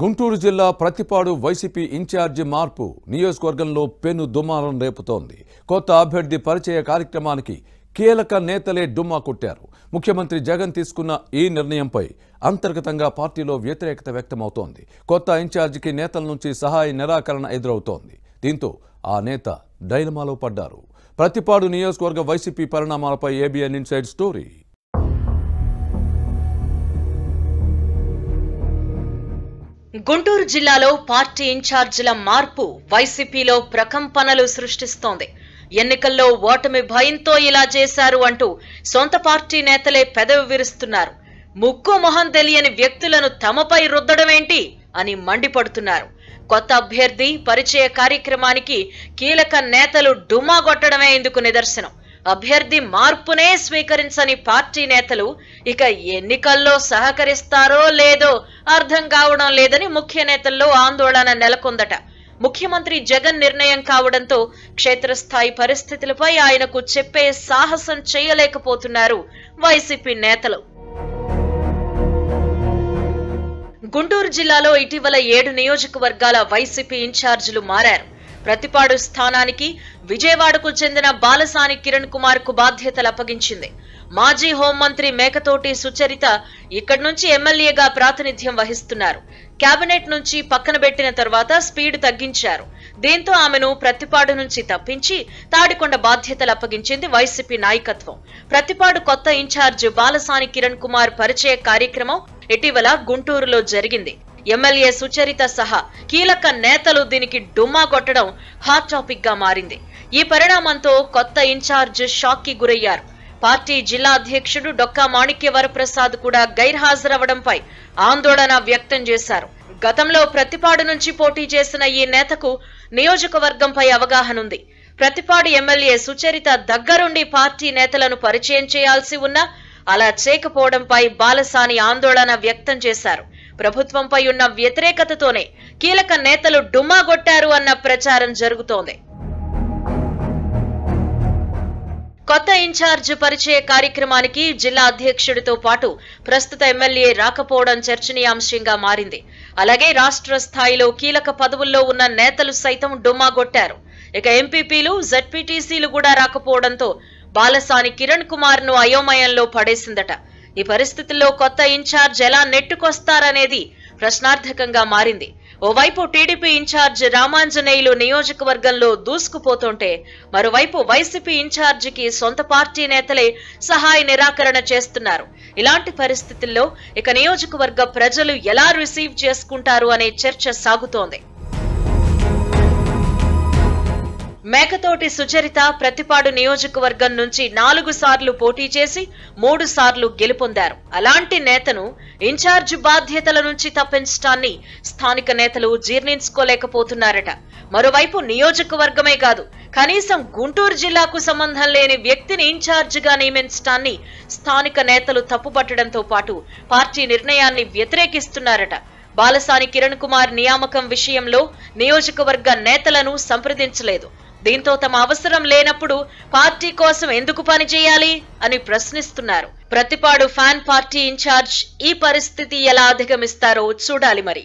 గుంటూరు జిల్లా Prathipadu YCP incharge మార్పు నియోజకవర్గంలో పెను దుమారం రేపుతోంది. కొత్త అభ్యర్థి పరిచయ కార్యక్రమానికి కీలక నేతలే డుమ్మా కొట్టారు. ముఖ్యమంత్రి జగన్ తీసుకున్న ఈ నిర్ణయంపై అంతర్గతంగా పార్టీలో వ్యతిరేకత వ్యక్తమవుతోంది. కొత్త ఇన్ఛార్జికి నేతల నుంచి సహాయ నిరాకరణ ఎదురవుతోంది. దీంతో ఆ నేత డైలమాలో పడ్డారు. ప్రతిపాడు నియోజకవర్గ వైసీపీ పరిణామాలపై ఏబిఎన్ ఇన్సైడ్ స్టోరీ. గుంటూరు జిల్లాలో పార్టీ ఇన్ఛార్జీల మార్పు వైసీపీలో ప్రకంపనలు సృష్టిస్తోంది. ఎన్నికల్లో ఓటమి భయంతో ఇలా చేశారు అంటూ సొంత పార్టీ నేతలే పెదవి విరుస్తున్నారు. ముక్కు మొహం తెలియని వ్యక్తులను తమపై రుద్దడమేంటి అని మండిపడుతున్నారు. కొత్త అభ్యర్థి పరిచయ కార్యక్రమానికి కీలక నేతలు డుమ్మా కొట్టడమే ఇందుకు నిదర్శనం. అభ్యర్థి మార్పునే స్వీకరించని పార్టీ నేతలు ఇక ఎన్నికల్లో సహకరిస్తారో లేదో అర్థం కావడం లేదని ముఖ్య నేతల్లో ఆందోళన నెలకొందట. ముఖ్యమంత్రి జగన్ నిర్ణయం కావడంతో క్షేత్రస్థాయి పరిస్థితులపై ఆయనకు చెప్పే సాహసం చేయలేకపోతున్నారు వైసీపీ నేతలు. గుంటూరు జిల్లాలో ఇటీవల 7 నియోజకవర్గాల వైసీపీ ఇన్ఛార్జీలు మారారు. ప్రతిపాడు స్థానానికి విజయవాడకు చెందిన బాలసాని కిరణ్ కుమార్ కు బాధ్యతలు అప్పగించింది. మాజీ హోంమంత్రి మేకతోటి సుచరిత ఇక్కడి నుంచి ఎమ్మెల్యేగా ప్రాతినిధ్యం వహిస్తున్నారు. కేబినెట్ నుంచి పక్కన పెట్టిన తర్వాత స్పీడ్ తగ్గించారు. దీంతో ఆమెను ప్రతిపాడు నుంచి తప్పించి తాడికొండ బాధ్యతలు అప్పగించింది వైసీపీ నాయకత్వం. ప్రతిపాడు కొత్త ఇన్ఛార్జ్ బాలసాని కిరణ్ కుమార్ పరిచయ కార్యక్రమం ఇటీవల గుంటూరులో జరిగింది. ఎమ్మెల్యే సుచరిత సహా కీలక నేతలు దీనికి డుమ్మా కొట్టడం హాట్ టాపిక్ గా మారింది. ఈ పరిణామంతో కొత్త ఇన్ఛార్జ్ షాక్ కి గురయ్యారు. పార్టీ జిల్లా అధ్యక్షుడు డొక్కా మాణిక్య వరప్రసాద్ కూడా గైర్హాజరవడంపై ఆందోళన వ్యక్తం చేశారు. గతంలో ప్రతిపాడు నుంచి పోటీ చేసిన ఈ నేతకు నియోజకవర్గంపై అవగాహన ఉంది. ప్రతిపాడు ఎమ్మెల్యే సుచరిత దగ్గరుండి పార్టీ నేతలను పరిచయం చేయాల్సి ఉన్నా అలా చేయకపోవడంపై బాలసాని ఆందోళన వ్యక్తం చేశారు. ప్రభుత్వంపై ఉన్న వ్యతిరేకతతోనే కీలక నేతలు డుమ్మా కొట్టారు అన్న ప్రచారం జరుగుతోంది. కొత్త ఇన్ఛార్జ్ పరిచయ కార్యక్రమానికి జిల్లా అధ్యక్షుడితో పాటు ప్రస్తుత ఎమ్మెల్యే రాకపోవడం చర్చనీయాంశంగా మారింది. అలాగే రాష్ట్ర స్థాయిలో కీలక పదవుల్లో ఉన్న నేతలు సైతం డుమ్మా కొట్టారు. ఇక ఎంపీపీలు, జెడ్పీటీసీలు కూడా రాకపోవడంతో బాలసాని కిరణ్ కుమార్ ను అయోమయంలో పడేసిందట. ఈ పరిస్థితుల్లో కొత్త ఇన్ఛార్జ్ ఎలా నెట్టుకొస్తారనేది ప్రశ్నార్థకంగా మారింది. ఓవైపు టీడీపీ ఇన్ఛార్జ్ రామాంజనేయులు నియోజకవర్గంలో దూసుకుపోతుంటే మరోవైపు వైసీపీ ఇన్ఛార్జికి సొంత పార్టీ నేతలే సహాయ నిరాకరణ చేస్తున్నారు. ఇలాంటి పరిస్థితుల్లో ఇక నియోజకవర్గ ప్రజలు ఎలా రిసీవ్ చేసుకుంటారు అనే చర్చ సాగుతోంది. మేకతోటి సుచరిత ప్రతిపాడు నియోజకవర్గం నుంచి 4 సార్లు పోటీ చేసి 3 సార్లు గెలుపొందారు. అలాంటి నేతను ఇన్ఛార్జ్ బాధ్యతల నుంచి తప్పించడాన్ని స్థానిక నేతలు జీర్ణించుకోలేకపోతున్నారట. మరోవైపు నియోజకవర్గమే కాదు, కనీసం గుంటూరు జిల్లాకు సంబంధం లేని వ్యక్తిని ఇన్ఛార్జిగా నియమించడాన్ని స్థానిక నేతలు తప్పుపట్టడంతో పాటు పార్టీ నిర్ణయాన్ని వ్యతిరేకిస్తున్నారట. బాలసాని కిరణ్ కుమార్ నియామకం విషయంలో నియోజకవర్గ నేతలను సంప్రదించలేదు. దీంతో తమ అవసరం లేనప్పుడు పార్టీ కోసం ఎందుకు పనిచేయాలి అని ప్రశ్నిస్తున్నారు. ప్రతిపాడు ఫ్యాన్ పార్టీ ఇన్ఛార్జ్ ఈ పరిస్థితి ఎలా అధిగమిస్తారో చూడాలి మరి.